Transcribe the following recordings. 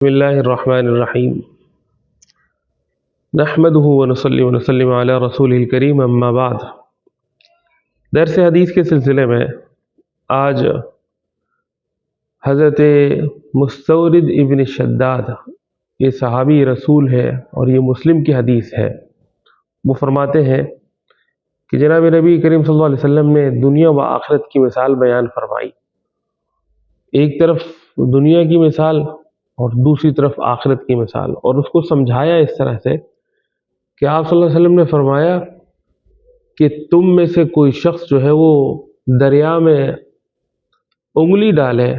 بسم اللہ الرحمن الرحیم نحمده ونصلی ونسلم علی رسول الکریم اما بعد۔ درس حدیث کے سلسلے میں آج حضرت مستورد ابن شداد، یہ صحابی رسول ہے اور یہ مسلم کی حدیث ہے۔ وہ فرماتے ہیں کہ جناب نبی کریم صلی اللہ علیہ وسلم نے دنیا و آخرت کی مثال بیان فرمائی۔ ایک طرف دنیا کی مثال اور دوسری طرف آخرت کی مثال، اور اس کو سمجھایا اس طرح سے کہ آپ صلی اللہ علیہ وسلم نے فرمایا کہ تم میں سے کوئی شخص جو ہے وہ دریا میں انگلی ڈالے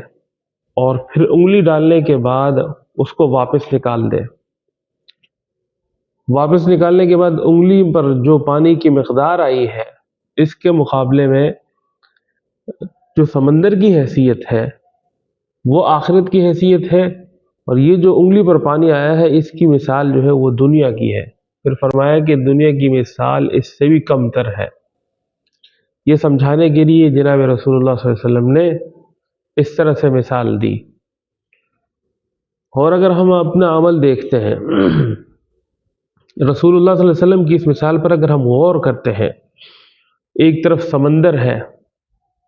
اور پھر انگلی ڈالنے کے بعد اس کو واپس نکال دے۔ واپس نکالنے کے بعد انگلی پر جو پانی کی مقدار آئی ہے، اس کے مقابلے میں جو سمندر کی حیثیت ہے وہ آخرت کی حیثیت ہے، اور یہ جو انگلی پر پانی آیا ہے اس کی مثال جو ہے وہ دنیا کی ہے۔ پھر فرمایا کہ دنیا کی مثال اس سے بھی کم تر ہے۔ یہ سمجھانے کے لیے جناب رسول اللہ صلی اللہ علیہ وسلم نے اس طرح سے مثال دی۔ اور اگر ہم اپنا عمل دیکھتے ہیں، رسول اللہ صلی اللہ علیہ وسلم کی اس مثال پر اگر ہم غور کرتے ہیں، ایک طرف سمندر ہے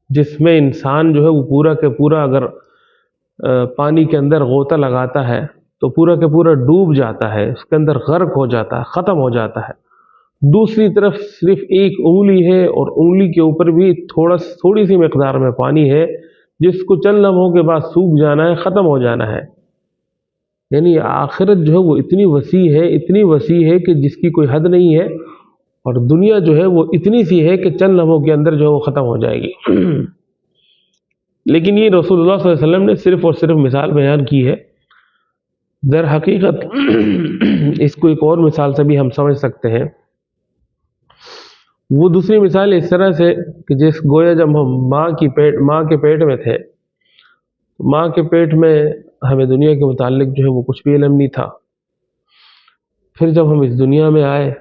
جس میں انسان جو ہے وہ پورا کے پورا اگر پانی کے اندر غوطہ لگاتا ہے تو پورا کے پورا ڈوب جاتا ہے، اس کے اندر غرق ہو جاتا ہے، ختم ہو جاتا ہے۔ دوسری طرف صرف ایک انگلی ہے اور انگلی کے اوپر بھی تھوڑی سی مقدار میں پانی ہے، جس کو چند لمحوں کے بعد سوکھ جانا ہے، ختم ہو جانا ہے۔ یعنی آخرت جو ہے وہ اتنی وسیع ہے کہ جس کی کوئی حد نہیں ہے، اور دنیا جو ہے وہ اتنی سی ہے کہ چند لمحوں کے اندر جو ہے وہ ختم ہو جائے گی۔ لیکن یہ رسول اللہ صلی اللہ علیہ وسلم نے صرف اور صرف مثال بیان کی ہے۔ در حقیقت اس کو ایک اور مثال سے بھی ہم سمجھ سکتے ہیں۔ وہ دوسری مثال اس طرح سے کہ جس گویا جب ہم ماں کے پیٹ میں تھے، ماں کے پیٹ میں ہمیں دنیا کے متعلق جو ہے وہ کچھ بھی علم نہیں تھا۔ پھر جب ہم اس دنیا میں آئے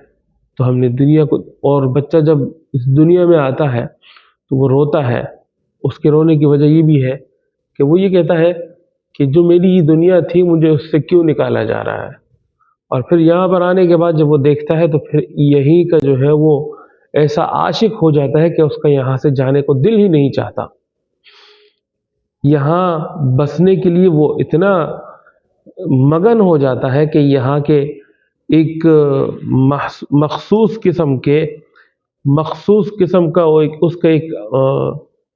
تو ہم نے دنیا کو، اور بچہ جب اس دنیا میں آتا ہے تو وہ روتا ہے۔ اس کے رونے کی وجہ یہ بھی ہے کہ وہ یہ کہتا ہے کہ جو میری یہ دنیا تھی مجھے اس سے کیوں نکالا جا رہا ہے۔ اور پھر یہاں پر آنے کے بعد جب وہ دیکھتا ہے تو پھر یہی کا جو ہے وہ ایسا عاشق ہو جاتا ہے کہ اس کا یہاں سے جانے کو دل ہی نہیں چاہتا۔ یہاں بسنے کے لیے وہ اتنا مگن ہو جاتا ہے کہ یہاں کے ایک مخصوص قسم کا اس کا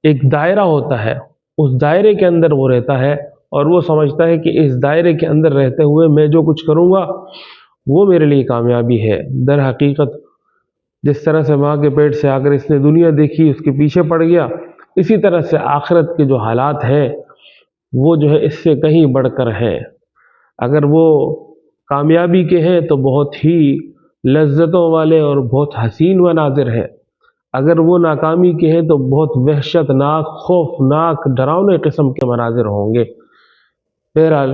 ایک دائرہ ہوتا ہے، اس دائرے کے اندر وہ رہتا ہے، اور وہ سمجھتا ہے کہ اس دائرے کے اندر رہتے ہوئے میں جو کچھ کروں گا وہ میرے لیے کامیابی ہے۔ در حقیقت جس طرح سے ماں کے پیٹ سے آ کر اس نے دنیا دیکھی، اس کے پیچھے پڑ گیا، اسی طرح سے آخرت کے جو حالات ہیں وہ جو ہے اس سے کہیں بڑھ کر ہیں۔ اگر وہ کامیابی کے ہیں تو بہت ہی لذتوں والے اور بہت حسین مناظر ہیں، اگر وہ ناکامی کے ہیں تو بہت وحشت ناک، خوفناک، ڈراؤنے قسم کے مناظر ہوں گے۔ بہرحال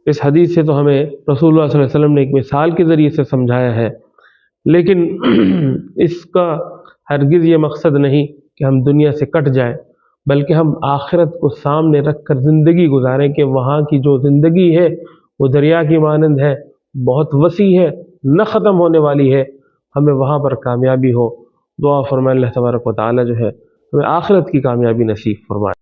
اس حدیث سے تو ہمیں رسول اللہ صلی اللہ علیہ وسلم نے ایک مثال کے ذریعے سے سمجھایا ہے، لیکن اس کا ہرگز یہ مقصد نہیں کہ ہم دنیا سے کٹ جائیں، بلکہ ہم آخرت کو سامنے رکھ کر زندگی گزاریں کہ وہاں کی جو زندگی ہے وہ دریا کی مانند ہے، بہت وسیع ہے، نہ ختم ہونے والی ہے۔ ہمیں وہاں پر کامیابی ہو۔ دعا فرمائے اللہ تبارک و تعالی جو ہے ہمیں آخرت کی کامیابی نصیب فرمائے۔